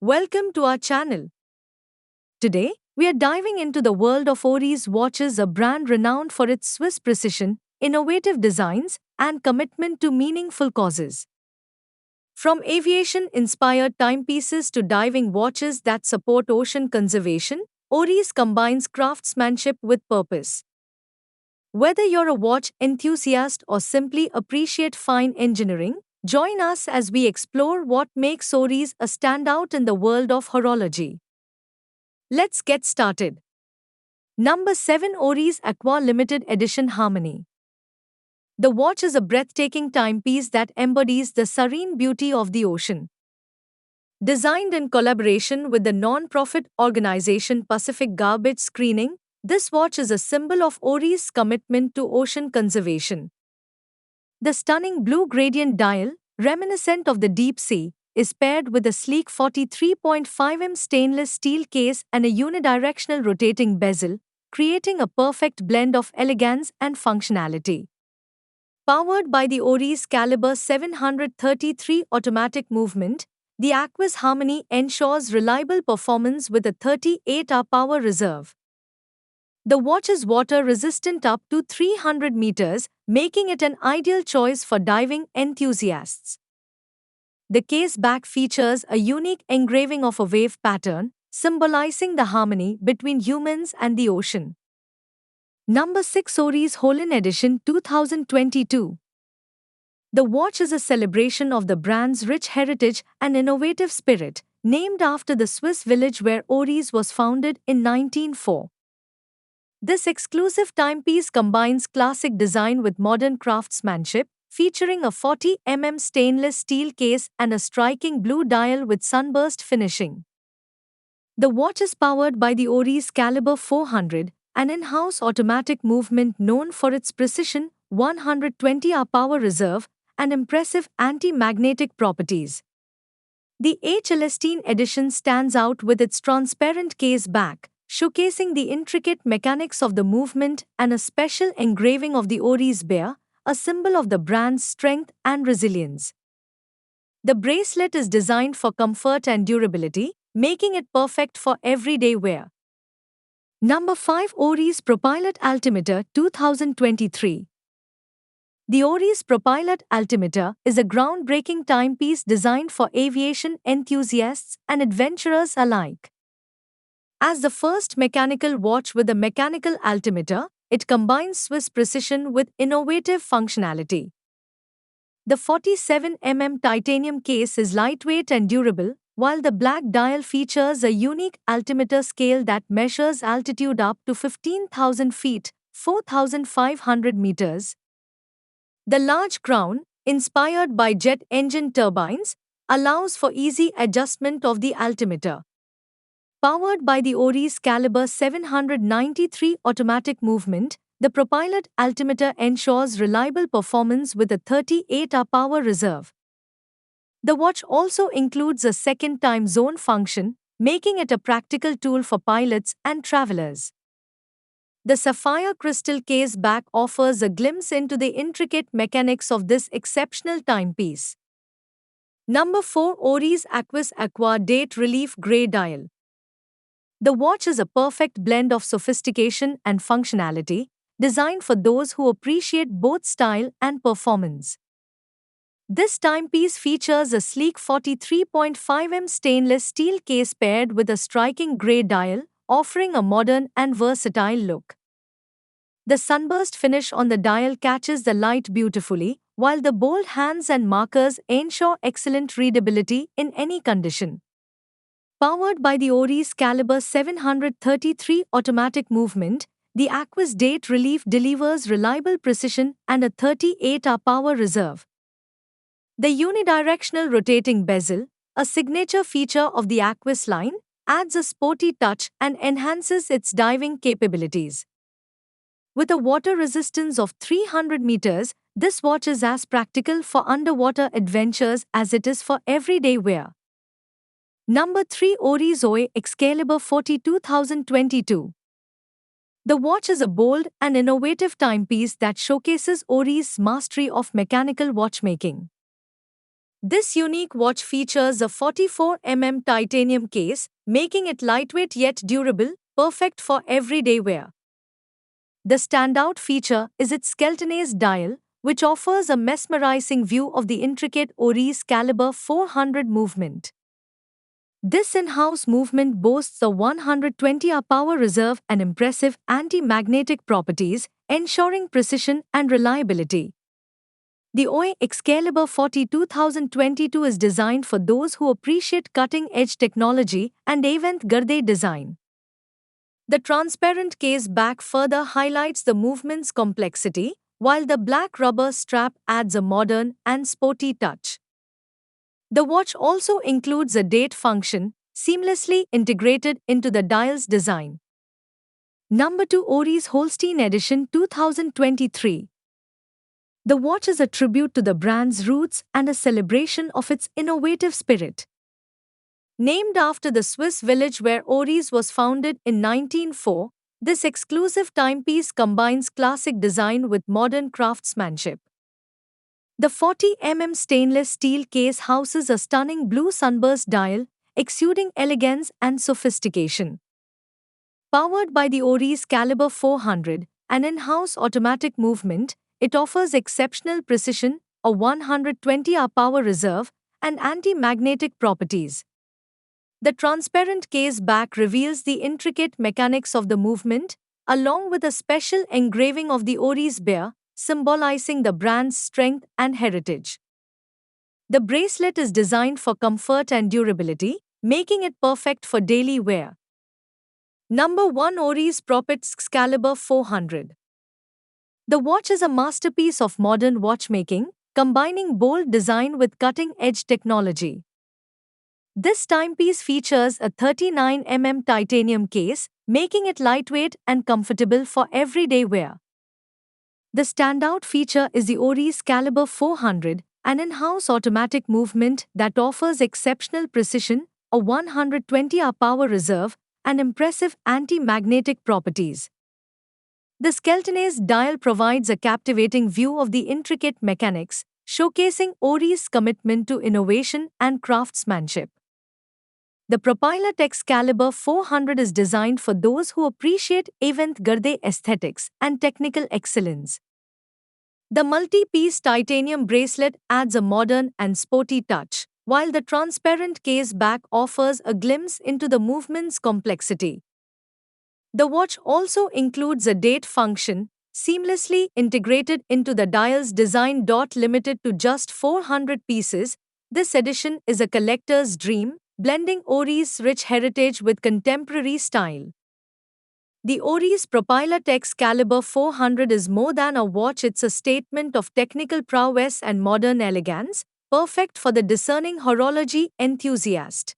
Welcome to our channel. Today, we are diving into the world of Oris watches, a brand renowned for its Swiss precision, innovative designs, and commitment to meaningful causes. From aviation-inspired timepieces to diving watches that support ocean conservation, Oris combines craftsmanship with purpose. Whether you're a watch enthusiast or simply appreciate fine engineering, join us as we explore what makes Oris a standout in the world of horology. Let's get started. Number 7, Oris Aqua Limited Edition Harmony. The watch is a breathtaking timepiece that embodies the serene beauty of the ocean. Designed in collaboration with the non-profit organization Pacific Garbage Screening, this watch is a symbol of Oris' commitment to ocean conservation. The stunning blue gradient dial, reminiscent of the deep sea, is paired with a sleek 43.5mm stainless steel case and a unidirectional rotating bezel, creating a perfect blend of elegance and functionality. Powered by the Oris Caliber 733 automatic movement, the Aquis Harmony ensures reliable performance with a 38-hour power reserve. The watch is water-resistant up to 300 meters, making it an ideal choice for diving enthusiasts. The case back features a unique engraving of a wave pattern, symbolizing the harmony between humans and the ocean. Number 6, Oris Holin Edition 2022. The watch is a celebration of the brand's rich heritage and innovative spirit, named after the Swiss village where Oris was founded in 1904. This exclusive timepiece combines classic design with modern craftsmanship, featuring a 40mm stainless steel case and a striking blue dial with sunburst finishing. The watch is powered by the Oris Caliber 400, an in-house automatic movement known for its precision, 120-hour power reserve, and impressive anti-magnetic properties. The Celestine edition stands out with its transparent case back, showcasing the intricate mechanics of the movement and a special engraving of the Oris bear, a symbol of the brand's strength and resilience. The bracelet is designed for comfort and durability, making it perfect for everyday wear. Number 5, Oris Propilot Altimeter 2023. The Oris Propilot Altimeter is a groundbreaking timepiece designed for aviation enthusiasts and adventurers alike. As the first mechanical watch with a mechanical altimeter, it combines Swiss precision with innovative functionality. The 47mm titanium case is lightweight and durable, while the black dial features a unique altimeter scale that measures altitude up to 15,000 feet, 4,500 meters. The large crown, inspired by jet engine turbines, allows for easy adjustment of the altimeter. Powered by the Oris Caliber 793 automatic movement, the Propilot altimeter ensures reliable performance with a 38-hour power reserve. The watch also includes a second time zone function, making it a practical tool for pilots and travelers. The sapphire crystal case back offers a glimpse into the intricate mechanics of this exceptional timepiece. Number 4, Oris Aquis Aqua Date Relief Grey Dial. The watch is a perfect blend of sophistication and functionality, designed for those who appreciate both style and performance. This timepiece features a sleek 43.5mm stainless steel case paired with a striking grey dial, offering a modern and versatile look. The sunburst finish on the dial catches the light beautifully, while the bold hands and markers ensure excellent readability in any condition. Powered by the Oris Caliber 733 automatic movement, the Aquis Date Relief delivers reliable precision and a 38-hour power reserve. The unidirectional rotating bezel, a signature feature of the Aquis line, adds a sporty touch and enhances its diving capabilities. With a water resistance of 300 meters, this watch is as practical for underwater adventures as it is for everyday wear. Number 3, Oris Oe Excalibur 40 2022. The watch is a bold and innovative timepiece that showcases Oris' mastery of mechanical watchmaking. This unique watch features a 44 titanium case, making it lightweight yet durable, perfect for everyday wear. The standout feature is its skeletonized dial, which offers a mesmerizing view of the intricate Oris Caliber 400 movement. This in-house movement boasts a 120-hour power reserve and impressive anti-magnetic properties, ensuring precision and reliability. The OE Excalibur 40 2022 is designed for those who appreciate cutting-edge technology and avant-garde design. The transparent case back further highlights the movement's complexity, while the black rubber strap adds a modern and sporty touch. The watch also includes a date function, seamlessly integrated into the dial's design. Number 2 Oris Holstein Edition 2023. The watch is a tribute to the brand's roots and a celebration of its innovative spirit. Named after the Swiss village where Oris was founded in 1904, this exclusive timepiece combines classic design with modern craftsmanship. The 40 stainless steel case houses a stunning blue sunburst dial, exuding elegance and sophistication. Powered by the Oris Caliber 400, an in-house automatic movement, it offers exceptional precision, a 120-hour power reserve, and anti-magnetic properties. The transparent case back reveals the intricate mechanics of the movement, along with a special engraving of the Oris bear, symbolizing the brand's strength and heritage. The bracelet is designed for comfort and durability, making it perfect for daily wear. Number 1 Oris Propyt Excalibur 400. The watch is a masterpiece of modern watchmaking, combining bold design with cutting-edge technology. This timepiece features a 39 titanium case, making it lightweight and comfortable for everyday wear. The standout feature is the Oris Caliber 400, an in-house automatic movement that offers exceptional precision, a 120-hour power reserve, and impressive anti-magnetic properties. The skeletonized dial provides a captivating view of the intricate mechanics, showcasing Oris' commitment to innovation and craftsmanship. The Propylat Excalibur 400 is designed for those who appreciate avant-garde aesthetics and technical excellence. The multi-piece titanium bracelet adds a modern and sporty touch, while the transparent case back offers a glimpse into the movement's complexity. The watch also includes a date function, seamlessly integrated into the dial's design. Limited to just 400 pieces, this edition is a collector's dream, blending Oris' rich heritage with contemporary style. The Oris Propylat Excalibur 400 is more than a watch, it's a statement of technical prowess and modern elegance, perfect for the discerning horology enthusiast.